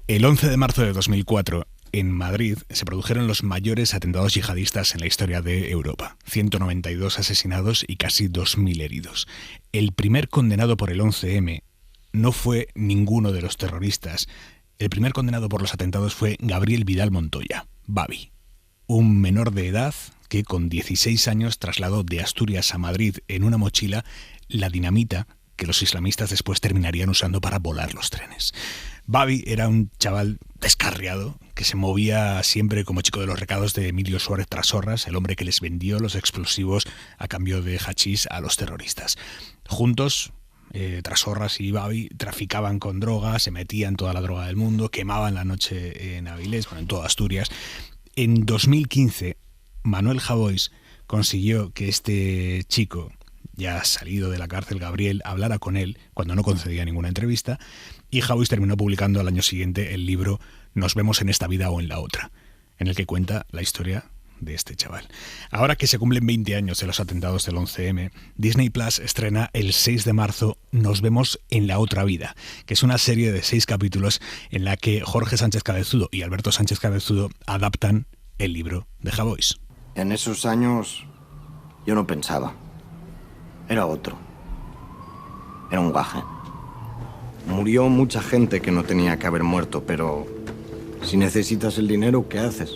El 11 de marzo de 2004, en Madrid, se produjeron los mayores atentados yihadistas en la historia de Europa. 192 asesinados y casi 2.000 heridos. El primer condenado por el 11M no fue ninguno de los terroristas. El primer condenado por los atentados fue Gabriel Vidal Montoya, Babi, un menor de edad que con 16 años trasladó de Asturias a Madrid en una mochila la dinamita que los islamistas después terminarían usando para volar los trenes. Babi era un chaval descarriado que se movía siempre como chico de los recados de Emilio Suárez Trasorras, el hombre que les vendió los explosivos a cambio de hachís a los terroristas. Juntos, Trasorras y Babi traficaban con droga, se metían toda la droga del mundo, quemaban la noche en Avilés, en toda Asturias. En 2015, Manuel Javois consiguió que este chico, ya salido de la cárcel, Gabriel, hablara con él cuando no concedía ninguna entrevista, y Javois terminó publicando al año siguiente el libro Nos vemos en esta vida o en la otra, en el que cuenta la historia de este chaval. Ahora que se cumplen 20 años de los atentados del 11M, Disney Plus estrena el 6 de marzo Nos vemos en la otra vida, que es una serie de 6 capítulos en la que Jorge Sánchez Cabezudo y Alberto Sánchez Cabezudo adaptan el libro de Javois. En esos años yo no pensaba. Era otro. Era un gaje. Murió mucha gente que no tenía que haber muerto, pero si necesitas el dinero, ¿qué haces?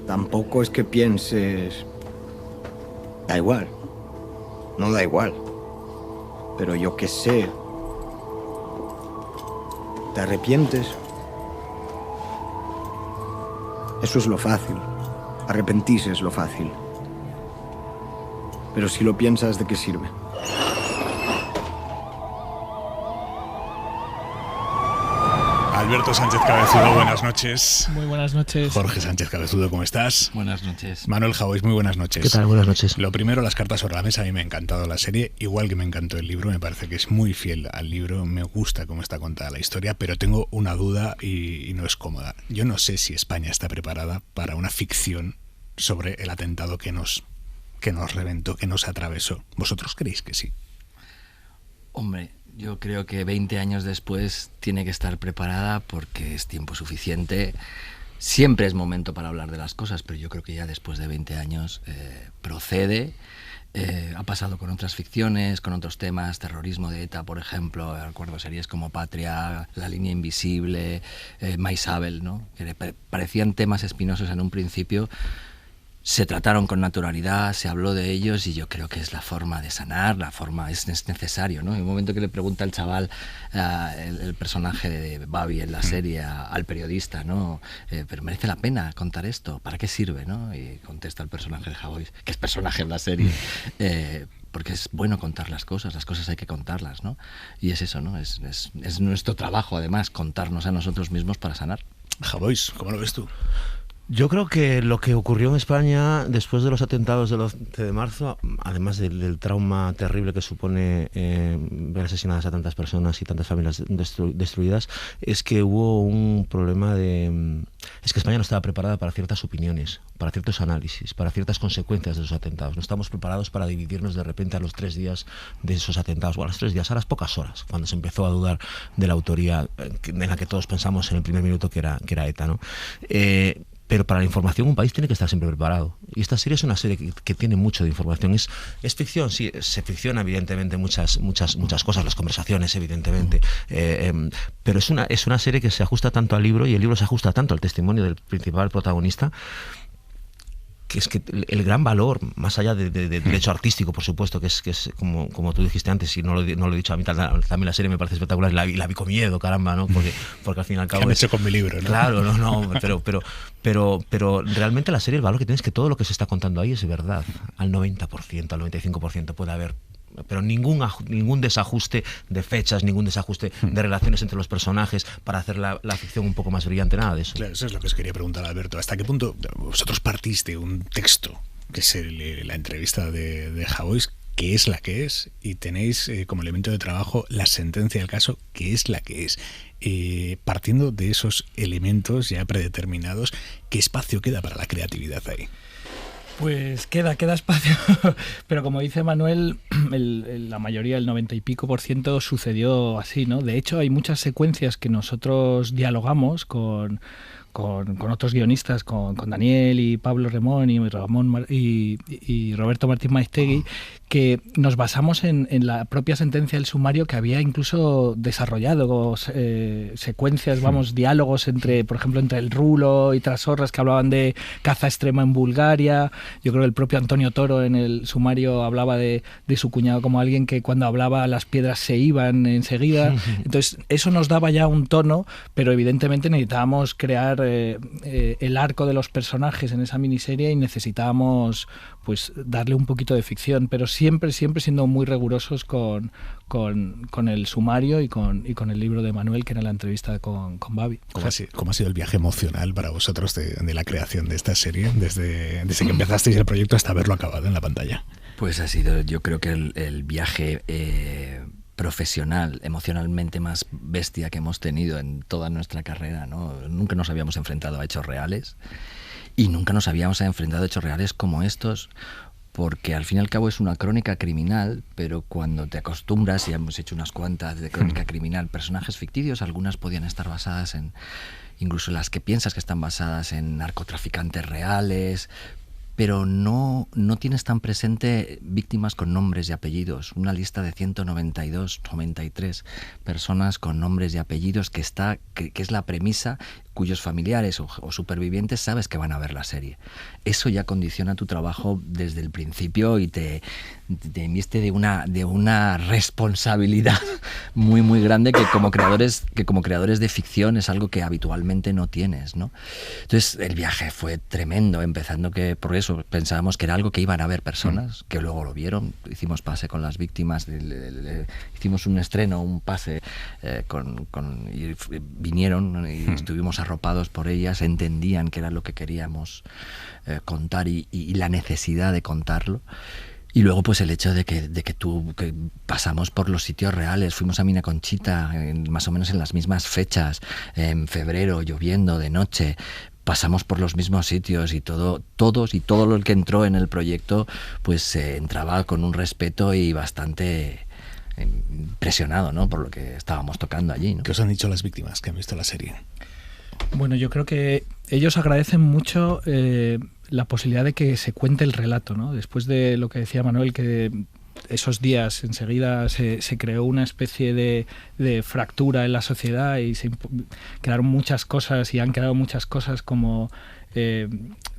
Tampoco es que pienses... Da igual. No da igual. Pero yo qué sé. ¿Te arrepientes? Eso es lo fácil. Arrepentirse es lo fácil. Pero si lo piensas, ¿de qué sirve? Alberto Sánchez Cabezudo, buenas noches. Muy buenas noches. Jorge Sánchez Cabezudo, ¿cómo estás? Buenas noches. Manuel Javois, muy buenas noches. ¿Qué tal? Buenas noches. Lo primero, las cartas sobre la mesa. A mí me ha encantado la serie, igual que me encantó el libro. Me parece que es muy fiel al libro. Me gusta cómo está contada la historia, pero tengo una duda y no es cómoda. Yo no sé si España está preparada para una ficción sobre el atentado que nos reventó, que nos atravesó. ¿Vosotros creéis que sí? Hombre, yo creo que 20 años después tiene que estar preparada porque es tiempo suficiente. Siempre es momento para hablar de las cosas, pero yo creo que ya después de 20 años procede. Ha pasado con otras ficciones, con otros temas, terrorismo de ETA, por ejemplo. Recuerdo series como Patria, La línea invisible, Maisabel, ¿no? Que parecían temas espinosos en un principio. Se trataron con naturalidad, se habló de ellos y yo creo que es la forma de sanar, la forma es necesario, ¿no? En un momento que le pregunta el chaval, el personaje de Babi en la serie al periodista, ¿no? Pero merece la pena contar esto, ¿para qué sirve, no? Y contesta el personaje de Javois, que es personaje en la serie, porque es bueno contar las cosas hay que contarlas, ¿no? Y es eso, ¿no? Es nuestro trabajo, además, contarnos a nosotros mismos para sanar. Javois, ¿cómo lo ves tú? Yo creo que lo que ocurrió en España después de los atentados del 11 de marzo, además del trauma terrible que supone ver asesinadas a tantas personas y tantas familias destruidas, es que hubo un problema es que España no estaba preparada para ciertas opiniones, para ciertos análisis, para ciertas consecuencias de esos atentados. No estamos preparados para dividirnos de repente a los 3 días de esos atentados, o a los 3 días, a las pocas horas, cuando se empezó a dudar de la autoría en la que todos pensamos en el primer minuto que era ETA, ¿no? Pero para la información un país tiene que estar siempre preparado. Y esta serie es una serie que tiene mucho de información. Es ficción, sí, se ficciona evidentemente muchas cosas, las conversaciones evidentemente, pero es una serie que se ajusta tanto al libro y el libro se ajusta tanto al testimonio del principal protagonista, que es que el gran valor, más allá del hecho artístico, por supuesto, que es como tú dijiste antes, y no lo he dicho a mí, también la serie me parece espectacular, la vi con miedo, caramba, ¿no? Porque al fin y al cabo... ¿Qué han hecho con mi libro, no? Claro, no, pero realmente la serie, el valor que tiene es que todo lo que se está contando ahí es verdad, al 90%, al 95% puede haber, pero ningún desajuste de fechas, ningún desajuste de relaciones entre los personajes para hacer la ficción un poco más brillante, nada de eso. Claro, eso es lo que os quería preguntar, Alberto. ¿Hasta qué punto vosotros partís de un texto, que es la entrevista de Javois, que es la que es, y tenéis como elemento de trabajo la sentencia del caso, que es la que es? Partiendo de esos elementos ya predeterminados, ¿qué espacio queda para la creatividad ahí? Pues queda espacio, pero como dice Manuel, la mayoría, el 90 y pico % sucedió así, ¿no? De hecho, hay muchas secuencias que nosotros dialogamos con otros guionistas, con Daniel y Pablo Remón y Ramón y Roberto Martín Maiztegui, que nos basamos en la propia sentencia del sumario, que había incluso desarrollado secuencias, diálogos por ejemplo, entre el Rulo y Trasorras, que hablaban de caza extrema en Bulgaria. Yo creo que el propio Antonio Toro en el sumario hablaba de su cuñado como alguien que cuando hablaba las piedras se iban enseguida. Entonces eso nos daba ya un tono, pero evidentemente necesitábamos crear el arco de los personajes en esa miniserie y necesitábamos pues darle un poquito de ficción, pero siempre siendo muy rigurosos con el sumario y con el libro de Manuel, que era la entrevista con Babi. ¿Cómo ha sido el viaje emocional para vosotros de la creación de esta serie, desde que empezasteis el proyecto hasta verlo acabado en la pantalla? Pues ha sido, yo creo que el viaje profesional, emocionalmente más bestia que hemos tenido en toda nuestra carrera, ¿no? Nunca nos habíamos enfrentado a hechos reales y nunca nos habíamos enfrentado a hechos reales como estos, porque al fin y al cabo es una crónica criminal, pero cuando te acostumbras, y hemos hecho unas cuantas de crónica criminal, personajes ficticios, algunas podían estar basadas incluso las que piensas que están basadas en narcotraficantes reales, pero no tienes tan presente víctimas con nombres y apellidos. Una lista de 93 personas con nombres y apellidos que es la premisa, cuyos familiares o supervivientes sabes que van a ver la serie. Eso ya condiciona tu trabajo desde el principio y te inviste de una responsabilidad muy muy grande que como creadores de ficción es algo que habitualmente no tienes, ¿no? Entonces el viaje fue tremendo, empezando que por eso pensábamos que era algo que iban a ver personas, que luego lo vieron. Hicimos pase con las víctimas, hicimos un estreno, un pase y vinieron y estuvimos arropados por ellas, entendían que era lo que queríamos contar y la necesidad de contarlo. Y luego pues el hecho de que pasamos por los sitios reales, fuimos a Mina Conchita más o menos en las mismas fechas, en febrero, lloviendo de noche, pasamos por los mismos sitios y todo lo que entró en el proyecto pues entraba con un respeto y bastante impresionado, ¿no?, por lo que estábamos tocando allí, ¿no? ¿Qué os han dicho las víctimas que han visto la serie? Bueno, yo creo que ellos agradecen mucho la posibilidad de que se cuente el relato, ¿no? Después de lo que decía Manuel, que esos días enseguida se creó una especie de fractura en la sociedad y quedaron muchas cosas y han quedado muchas cosas como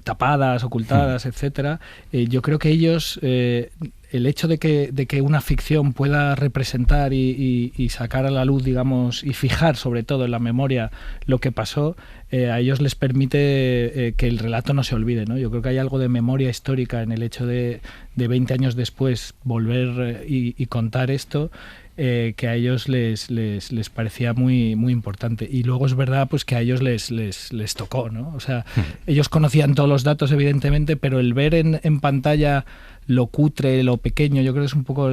tapadas, ocultadas, etcétera. Yo creo que ellos, el hecho de que una ficción pueda representar y sacar a la luz, digamos, y fijar sobre todo en la memoria lo que pasó, a ellos les permite que el relato no se olvide, ¿no? Yo creo que hay algo de memoria histórica en el hecho de 20 años después volver y contar esto, que a ellos les parecía muy muy importante. Y luego es verdad pues que a ellos les tocó, ¿no? O sea, ellos conocían todos los datos evidentemente, pero el ver en pantalla lo cutre, lo pequeño, yo creo que es un poco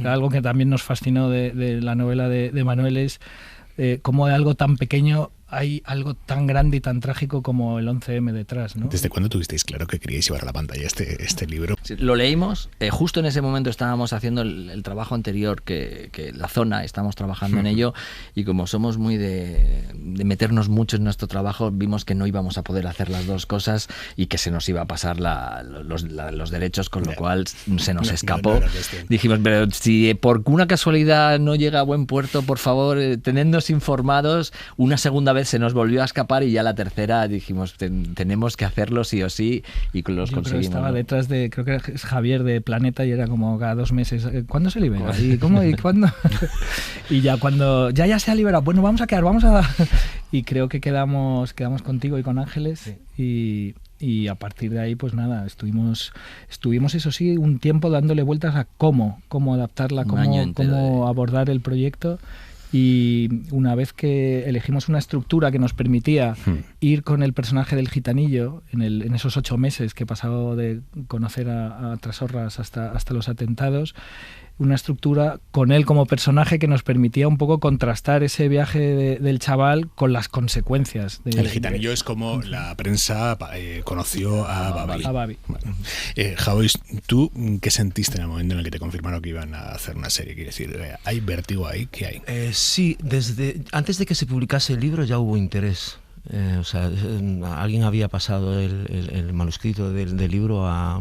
algo que también nos fascinó de la novela de Manuel, es cómo de algo tan pequeño hay algo tan grande y tan trágico como el 11M detrás, ¿no? ¿Desde cuándo tuvisteis claro que queríais llevar a la pantalla este libro? Sí, lo leímos, justo en ese momento estábamos haciendo el trabajo anterior, que La Zona, estamos trabajando en ello, y como somos muy de meternos mucho en nuestro trabajo, vimos que no íbamos a poder hacer las dos cosas y que se nos iba a pasar los derechos, con lo cual se nos escapó. Dijimos, pero si por una casualidad no llega a buen puerto, por favor, tenednos informados. Una segunda vez se nos volvió a escapar y ya la tercera dijimos, tenemos que hacerlo sí o sí, y los conseguimos. Estaba, ¿no?, detrás de, creo que es Javier de Planeta, y era como cada 2 meses, ¿cuándo se libera? ¿Y cómo? ¿Y cuándo? Y ya cuando ya se ha liberado, bueno, vamos a y creo que quedamos contigo y con Ángeles, sí. Y a partir de ahí, pues nada, estuvimos eso sí un tiempo dándole vueltas a cómo adaptarla, cómo abordar el proyecto. Y una vez que elegimos una estructura que nos permitía ir con el personaje del gitanillo en esos 8 meses que pasaba de conocer a Trasorras hasta los atentados, una estructura con él como personaje que nos permitía un poco contrastar ese viaje del chaval con las consecuencias. El gitanillo es como la prensa conoció a Babi. Bueno. Javois, ¿tú qué sentiste en el momento en el que te confirmaron que iban a hacer una serie? Quiere decir, ¿hay vértigo ahí? ¿Qué hay? Sí, antes de que se publicase el libro ya hubo interés. Alguien había pasado el manuscrito del libro a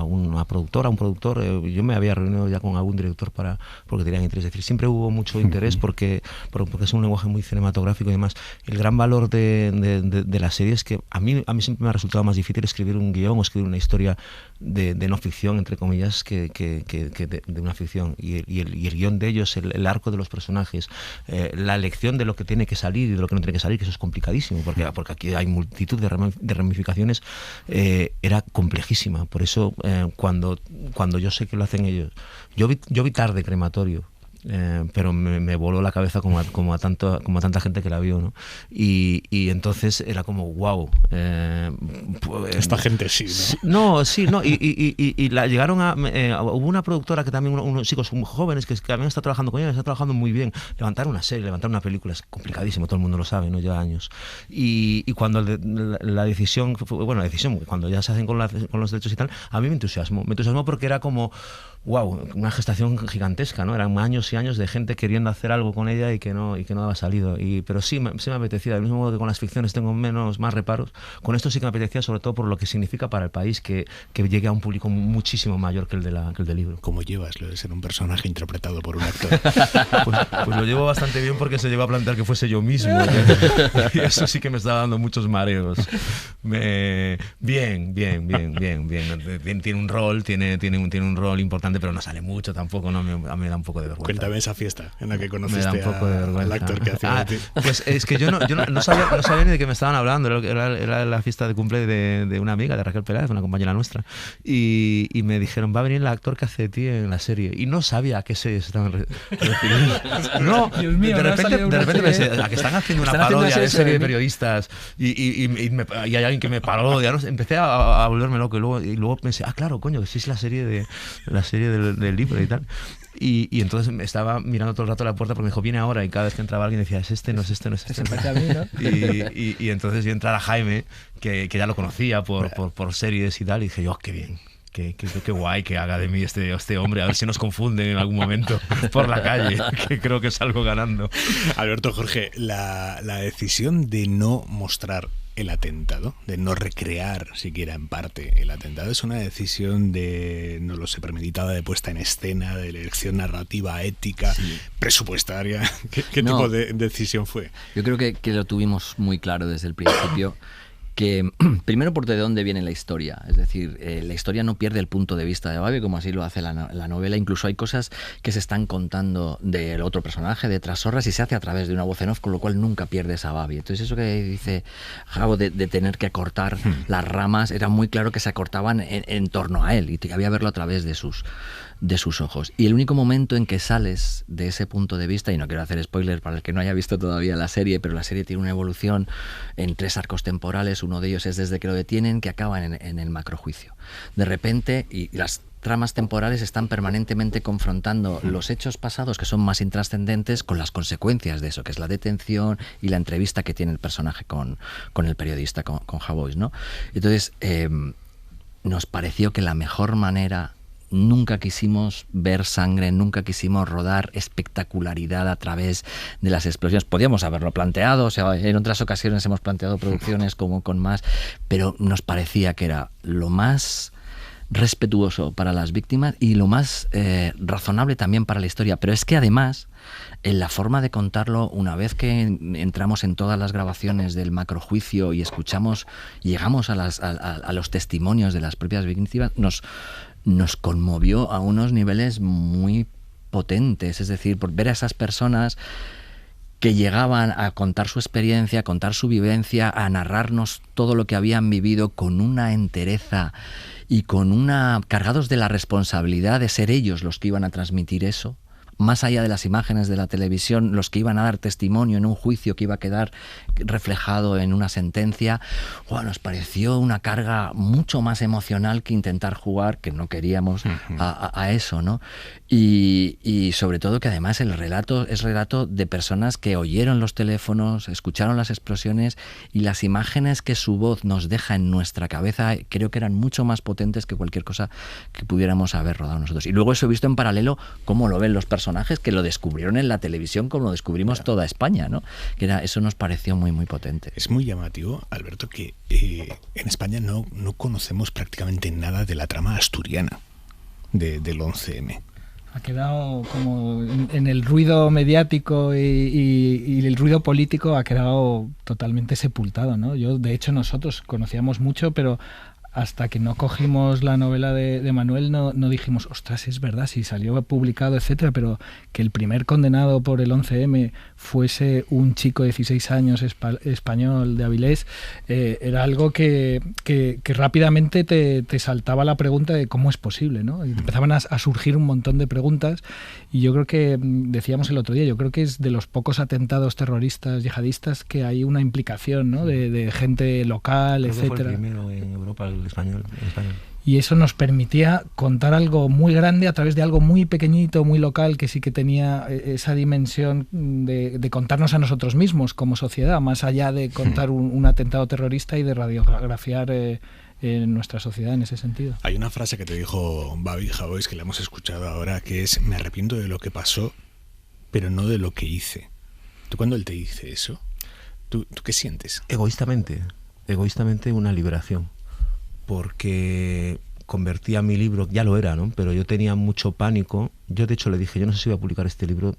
una productora, a un productor. Yo me había reunido ya con algún director porque tenían interés. Es decir, siempre hubo mucho interés porque es un lenguaje muy cinematográfico y demás. El gran valor de la serie es que a mí siempre me ha resultado más difícil escribir un guión o escribir una historia de no ficción, entre comillas, que de una ficción. Y el guión de ellos, el arco de los personajes, la elección de lo que tiene que salir y de lo que no tiene que salir, que eso es complicadísimo, porque aquí hay multitud de ramificaciones, era complejísima. Por eso, cuando yo sé que lo hacen ellos, yo vi tarde Crematorio, pero me voló la cabeza como a tanta gente que la vio, ¿no? Y entonces era como wow, esta gente sí, ¿no? Llegaron hubo una productora que también, unos chicos muy jóvenes que habían estado trabajando con ellos, están trabajando muy bien, levantar una serie, levantar una película es complicadísimo, todo el mundo lo sabe, ¿no? Lleva años. Y cuando la decisión, cuando ya se hacen con los derechos y tal, a mí me entusiasmó porque era como wow, una gestación gigantesca, ¿no? Eran años y años de gente queriendo hacer algo con ella y que no había salido. Pero sí me apetecía, del mismo modo que con las ficciones tengo más reparos, con esto sí que me apetecía, sobre todo por lo que significa para el país que llegue a un público muchísimo mayor que el del libro. ¿Cómo llevas lo de ser un personaje interpretado por un actor? Pues lo llevo bastante bien porque se llegó a plantear que fuese yo mismo. Y eso sí que me está dando muchos mareos. Bien. Tiene un rol importante, pero no sale mucho tampoco, ¿no? A mí me da un poco de vergüenza. Cuéntame esa fiesta en la que conociste al actor que hacía de ti. Pues es que yo no sabía ni de qué me estaban hablando. Era la fiesta de cumple de una amiga, de Raquel Peláez, una compañera nuestra, y me dijeron, va a venir el actor que hace de ti en la serie, y no sabía a qué se estaban refiriendo. No, Dios mío, de repente pensé, a que están haciendo una parodia de serie de periodistas y hay alguien que me parodia, ¿no? Empecé a volverme loco y luego pensé, claro, coño, que sí es la serie del libro y tal. Y entonces me estaba mirando todo el rato a la puerta porque me dijo, viene ahora, y cada vez que entraba alguien decía, no es este. Y entonces yo entrara a Jaime, que ya lo conocía por series y tal, y dije, qué bien. Qué guay que haga de mí este hombre, a ver si nos confunden en algún momento por la calle, que creo que salgo ganando. Alberto, Jorge, la decisión de no mostrar el atentado, de no recrear siquiera en parte el atentado, es una decisión premeditada, de puesta en escena, de elección narrativa, ética, presupuestaria. ¿Qué tipo de decisión fue? Yo creo que lo tuvimos muy claro desde el principio. Que primero por de dónde viene la historia, es decir, la historia no pierde el punto de vista de Babi como así lo hace la novela, incluso hay cosas que se están contando del otro personaje, de Trasorras, y se hace a través de una voz en off, con lo cual nunca pierdes a Babi. Entonces eso que dice Javo de tener que cortar las ramas, era muy claro que se acortaban en torno a él y había que verlo a través de sus ojos. Y el único momento en que sales de ese punto de vista, y no quiero hacer spoiler para el que no haya visto todavía la serie, pero la serie tiene una evolución en 3 arcos temporales, uno de ellos es desde que lo detienen, que acaban en el macrojuicio. De repente, y las tramas temporales están permanentemente confrontando los hechos pasados, que son más intrascendentes, con las consecuencias de eso, que es la detención y la entrevista que tiene el personaje con el periodista, con Javois, ¿no? Entonces, nos pareció que la mejor manera... Nunca quisimos ver sangre, nunca quisimos rodar espectacularidad a través de las explosiones. Podíamos haberlo planteado, o sea, en otras ocasiones hemos planteado producciones como con más, pero nos parecía que era lo más respetuoso para las víctimas y lo más razonable también para la historia. Pero es que además, en la forma de contarlo, una vez que entramos en todas las grabaciones del macrojuicio y llegamos a los testimonios de las propias víctimas, nos conmovió a unos niveles muy potentes, es decir, por ver a esas personas que llegaban a contar su experiencia, a contar su vivencia, a narrarnos todo lo que habían vivido con una entereza y cargados de la responsabilidad de ser ellos los que iban a transmitir eso, más allá de las imágenes de la televisión, los que iban a dar testimonio en un juicio que iba a quedar reflejado en una sentencia, nos pareció una carga mucho más emocional que intentar jugar, que no queríamos, a eso, ¿no? Y sobre todo que además el relato es relato de personas que oyeron los teléfonos, escucharon las explosiones, y las imágenes que su voz nos deja en nuestra cabeza creo que eran mucho más potentes que cualquier cosa que pudiéramos haber rodado nosotros. Y luego eso he visto en paralelo cómo lo ven los personajes que lo descubrieron en la televisión, como lo descubrimos toda España, ¿no? Eso nos pareció muy, muy potente. Es muy llamativo, Alberto, que en España no conocemos prácticamente nada de la trama asturiana del 11M. Ha quedado como en el ruido mediático y el ruido político ha quedado totalmente sepultado, ¿no? De hecho, nosotros conocíamos mucho, pero hasta que no cogimos la novela de Manuel no dijimos, ostras, es verdad, si salió publicado, etcétera, pero que el primer condenado por el 11M fuese un chico de 16 años español de Avilés, era algo que rápidamente te saltaba la pregunta de cómo es posible, ¿no? Y empezaban a surgir un montón de preguntas, y yo creo que, decíamos el otro día, yo creo que es de los pocos atentados terroristas yihadistas que hay una implicación, ¿no? de gente local, creo etcétera. Que fue el primero en Europa, el español. Y eso nos permitía contar algo muy grande a través de algo muy pequeñito, muy local, que sí que tenía esa dimensión de contarnos a nosotros mismos como sociedad, más allá de contar un atentado terrorista y de radiografiar nuestra sociedad en ese sentido. Hay una frase que te dijo Babi Javois, que la hemos escuchado ahora, que es: me arrepiento de lo que pasó, pero no de lo que hice. ¿Tú cuando él te dice eso, tú qué sientes? Egoístamente una liberación, porque convertía mi libro, ya lo era, ¿no? Pero yo tenía mucho pánico. Yo de hecho le dije, yo no sé si voy a publicar este libro,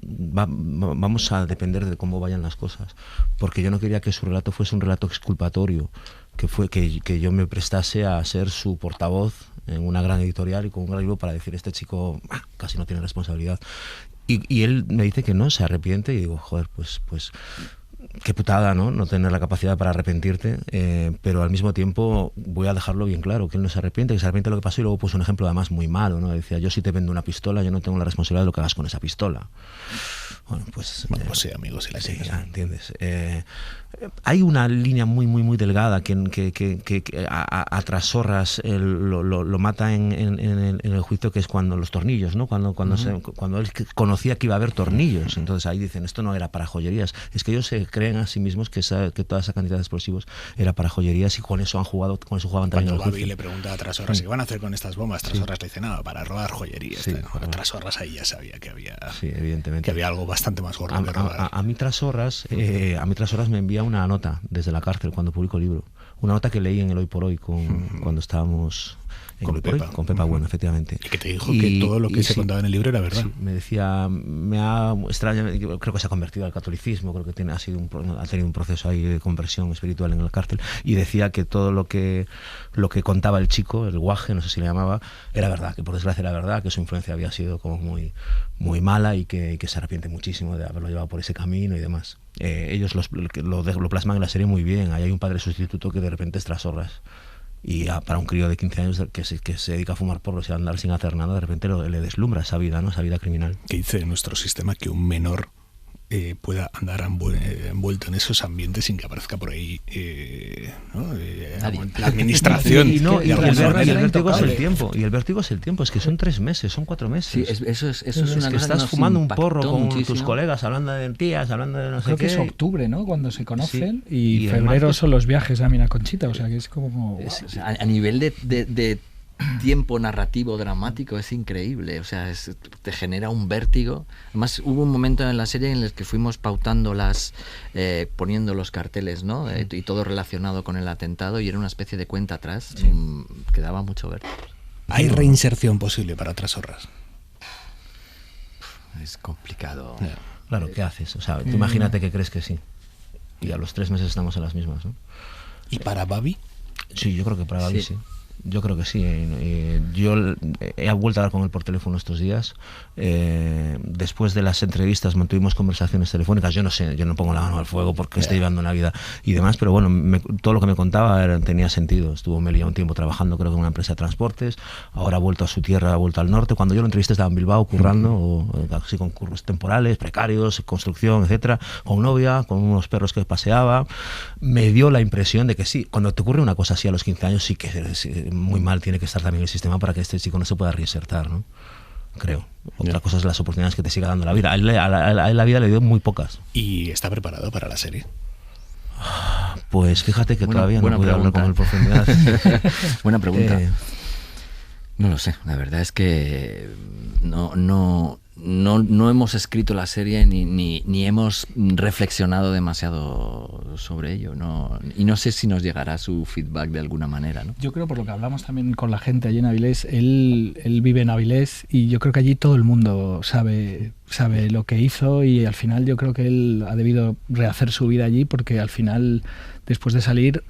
vamos a depender de cómo vayan las cosas, porque yo no quería que su relato fuese un relato exculpatorio, que yo me prestase a ser su portavoz en una gran editorial y con un gran libro para decir, este chico casi no tiene responsabilidad. Y él me dice que no, se arrepiente, y digo, joder, pues qué putada, ¿no? No tener la capacidad para arrepentirte, pero al mismo tiempo voy a dejarlo bien claro, que él no se arrepiente, que se arrepiente de lo que pasó, y luego puso un ejemplo además muy malo, ¿no? Decía, yo si te vendo una pistola, yo no tengo la responsabilidad de lo que hagas con esa pistola. Bueno, pues sí, amigos, si la sí, tienes, ya, ¿entiendes? Hay una línea muy, muy, muy delgada que a Trasorras lo mata en el juicio, que es cuando los tornillos, ¿no? Cuando él conocía que iba a haber tornillos. Entonces ahí dicen, esto no era para joyerías. Es que ellos se creen a sí mismos que toda esa cantidad de explosivos era para joyerías, y con eso jugaban también. Cuando Babi le pregunta a Trasorras, ¿qué van a hacer con estas bombas? Trasorras le dice, nada, para robar joyerías. Sí, bueno, Trasorras ahí ya sabía que había, sí, evidentemente, que había algo bastante más gordo que robar. A mí Trasorras me envía una nota desde la cárcel cuando publico el libro. Una nota que leí en el Hoy por Hoy cuando estábamos con Pepa. Con Pepa Bueno, efectivamente. Y que te dijo que todo lo que se contaba en el libro era verdad. Sí, me decía, me ha extraño, yo creo que se ha convertido al catolicismo, creo que ha tenido un proceso ahí de conversión espiritual en la cárcel, y decía que todo lo que contaba el chico, el guaje, no sé si le llamaba, era verdad, que por desgracia era verdad, que su influencia había sido como muy, muy mala, y que se arrepiente muchísimo de haberlo llevado por ese camino y demás. Ellos lo plasman en la serie muy bien. Ahí hay un padre sustituto que de repente es Trasorras, y para un crío de 15 años que se dedica a fumar porros y a andar sin hacer nada, de repente le deslumbra esa vida, ¿no? Esa vida criminal. ¿Qué dice nuestro sistema que un menor pueda andar envuelto en esos ambientes sin que aparezca por ahí la administración? Y el vértigo es el tiempo. Y el vértigo es el tiempo. Es que son 3 meses, son 4 meses. Sí, eso es una que cosa estás que fumando un porro con muchísimo. tus colegas, hablando de tías, hablando de no sé qué. Creo que es octubre, ¿no? Cuando se conocen, sí. y febrero son los viajes a Miraconchita, o sea que es como... A nivel de tiempo narrativo dramático es increíble, o sea, te genera un vértigo. Además hubo un momento en la serie en el que fuimos pautando poniendo los carteles, ¿no? Y todo relacionado con el atentado, y era una especie de cuenta atrás, que daba mucho vértigo. ¿Hay reinserción posible para Trasorras? Es complicado. Claro, ¿qué haces? O sea, tú imagínate que crees que sí, y a los 3 meses estamos en las mismas, ¿no? ¿Y para Babi? Sí, yo creo que para Babi sí. Yo creo que sí. Yo he vuelto a hablar con él por teléfono estos días. Después de las entrevistas mantuvimos conversaciones telefónicas. Yo no sé, yo no pongo la mano al fuego porque estoy llevando una vida y demás, pero bueno, todo lo que me contaba tenía sentido. Estuvo Meli un tiempo trabajando, creo que en una empresa de transportes. Ahora ha vuelto a su tierra, ha vuelto al norte. Cuando yo lo entrevisté estaba en Bilbao currando, así con curros temporales, precarios, construcción, etcétera, con novia, con unos perros que paseaba. Me dio la impresión de que sí, cuando te ocurre una cosa así a los 15 años, sí que muy mal tiene que estar también el sistema para que este chico no se pueda reinsertar, ¿no? Creo. Otra cosa es las oportunidades que te siga dando la vida. A él la vida le dio muy pocas. ¿Y está preparado para la serie? Pues fíjate que todavía no puedo hablar con él por profundidad. Buena pregunta. No lo sé, la verdad es que no hemos escrito la serie ni hemos reflexionado demasiado sobre ello, y no sé si nos llegará su feedback de alguna manera, ¿no? Yo creo, por lo que hablamos también con la gente allí en Avilés, él vive en Avilés y yo creo que allí todo el mundo sabe lo que hizo, y al final yo creo que él ha debido rehacer su vida allí, porque al final, después de salir,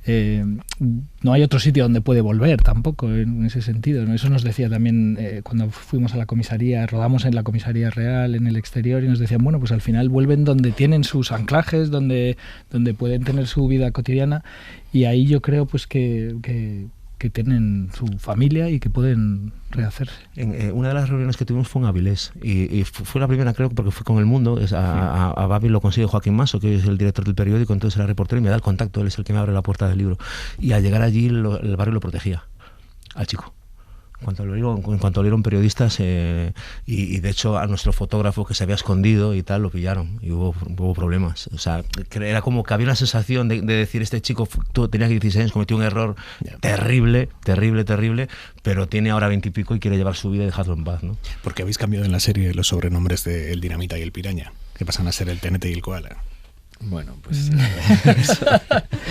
no hay otro sitio donde puede volver tampoco, en ese sentido, ¿no? Eso nos decía también cuando fuimos a la comisaría, rodamos en la comisaría real, en el exterior, y nos decían, bueno, pues al final vuelven donde tienen sus anclajes, donde pueden tener su vida cotidiana, y ahí yo creo pues que tienen su familia y que pueden rehacerse. Una de las reuniones que tuvimos fue en Avilés y fue la primera, creo, porque fue con El Mundo. A Babi lo consigue Joaquín Maso, que es el director del periódico, entonces era reportero y me da el contacto, él es el que me abre la puerta del libro, y al llegar allí el barrio lo protegía al chico. En cuanto lo vieron periodistas, y de hecho a nuestro fotógrafo que se había escondido y tal, lo pillaron y hubo problemas. O sea, era como que había una sensación de decir, este chico tenía 16 años, cometió un error terrible, pero tiene ahora 20 y pico y quiere llevar su vida y dejarlo en paz, ¿no? Porque habéis cambiado en la serie los sobrenombres de El Dinamita y El Piraña, que pasan a ser El Tenete y El Koala. Bueno, pues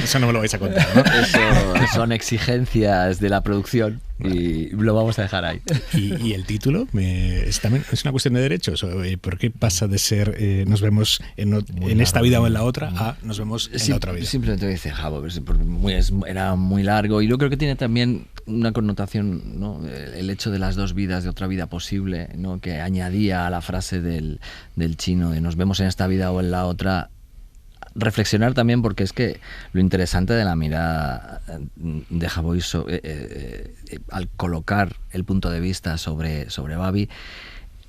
eso no me lo vais a contar, ¿no? Eso son exigencias de la producción, y lo vamos a dejar ahí. ¿Y el título? También es una cuestión de derechos. ¿Por qué pasa de ser nos vemos en esta vida o en la otra a nos vemos en la otra vida? Simplemente dice Javo, era muy largo, y yo creo que tiene también una connotación, ¿no? El hecho de las dos vidas, de otra vida posible, ¿no? Que añadía a la frase del chino de nos vemos en esta vida o en la otra. Reflexionar también, porque es que lo interesante de la mirada de Javoy al colocar el punto de vista sobre Babi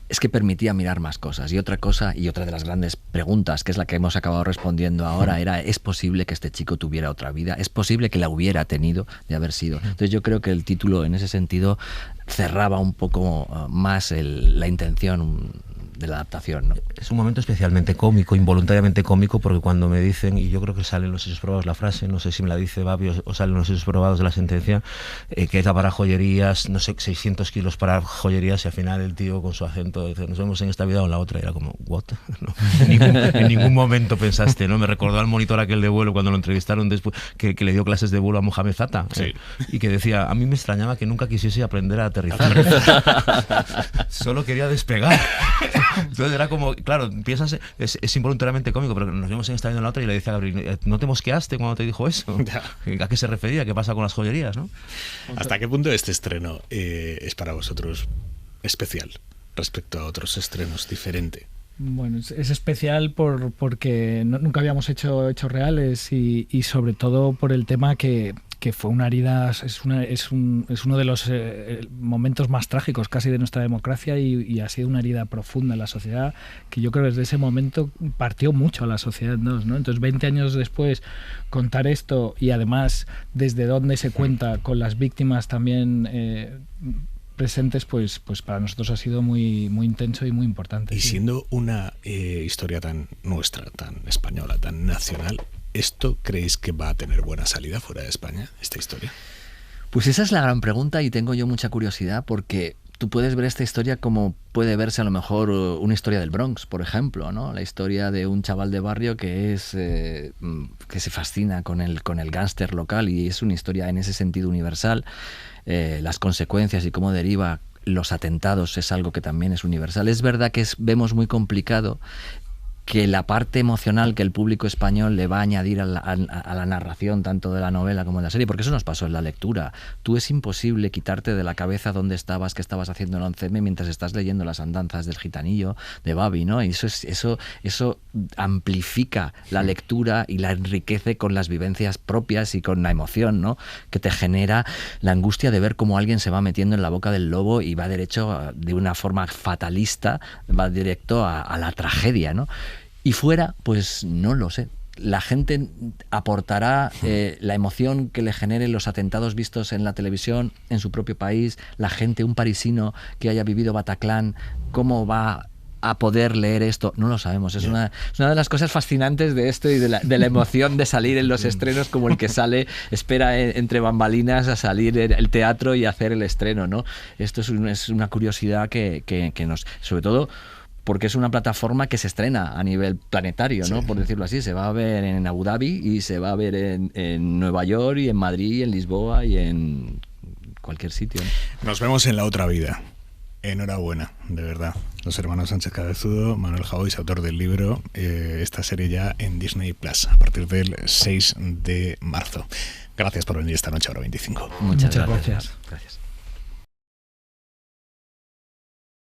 es que permitía mirar más cosas. Y otra de las grandes preguntas, que es la que hemos acabado respondiendo ahora, era: ¿es posible que este chico tuviera otra vida? ¿Es posible que la hubiera tenido de haber sido? Entonces yo creo que el título en ese sentido cerraba un poco más la intención de la adaptación, ¿no? Es un momento especialmente cómico, involuntariamente cómico, porque cuando me dicen, y yo creo que sale en los hechos probados la frase, no sé si me la dice Babi o sale en los hechos probados de la sentencia, que era para joyerías, no sé, 600 kilos para joyerías, y al final el tío con su acento dice, nos vemos en esta vida o en la otra, y era como, ¿what? No, en ningún momento pensaste, ¿no? Me recordó al monitor aquel de vuelo cuando lo entrevistaron después, que le dio clases de vuelo a Mohamed Zata, sí. Y que decía, a mí me extrañaba que nunca quisiese aprender a aterrizar. Solo quería despegar. Entonces era como, claro, piensas, es involuntariamente cómico, pero nos vemos en esta vida en la otra, y le dice a Gabriel, ¿no te mosqueaste cuando te dijo eso? ¿A qué se refería? ¿Qué pasa con las joyerías, no? ¿Hasta qué punto este estreno es para vosotros especial respecto a otros estrenos, diferente? Bueno, es especial porque nunca habíamos hecho hechos reales, y sobre todo por el tema que fue una herida, es uno de los momentos más trágicos casi de nuestra democracia, y ha sido una herida profunda en la sociedad, que yo creo que desde ese momento partió mucho a la sociedad en dos, ¿no? Entonces 20 años después contar esto, y además desde dónde se cuenta, con las víctimas también presentes, pues para nosotros ha sido muy, muy intenso y muy importante. Y siendo una historia tan nuestra, tan española, tan nacional, ¿esto creéis que va a tener buena salida fuera de España, esta historia? Pues esa es la gran pregunta, y tengo yo mucha curiosidad, porque tú puedes ver esta historia como puede verse a lo mejor una historia del Bronx, por ejemplo, ¿no? La historia de un chaval de barrio que se fascina con el gángster local, y es una historia en ese sentido universal. Las consecuencias y cómo deriva los atentados es algo que también es universal. Es verdad que vemos muy complicado que la parte emocional que el público español le va a añadir a la narración, tanto de la novela como de la serie, porque eso nos pasó en la lectura. Tú es imposible quitarte de la cabeza dónde estabas, qué estabas haciendo en 11M mientras estás leyendo las andanzas del gitanillo de Babi, ¿no? Y eso amplifica la lectura y la enriquece con las vivencias propias y con la emoción, ¿no? Que te genera la angustia de ver cómo alguien se va metiendo en la boca del lobo y va derecho, de una forma fatalista, va directo a la tragedia, ¿no? Y fuera, pues no lo sé. La gente aportará la emoción que le generen los atentados vistos en la televisión en su propio país. La gente, un parisino que haya vivido Bataclan, ¿cómo va a poder leer esto? No lo sabemos. Es una de las cosas fascinantes de esto y de la emoción de salir en los estrenos, como el que espera entre bambalinas a salir el teatro y hacer el estreno, ¿no? Esto es una curiosidad que nos... Sobre todo porque es una plataforma que se estrena a nivel planetario, ¿no? Por decirlo así. Se va a ver en Abu Dhabi y se va a ver en Nueva York y en Madrid y en Lisboa y en cualquier sitio, ¿no? Nos vemos en la otra vida. Enhorabuena, de verdad. Los hermanos Sánchez Cabezudo, Manuel Jauis, autor del libro, esta serie ya en Disney Plus a partir del 6 de marzo. Gracias por venir esta noche a Hora 25. Muchas gracias. Gracias.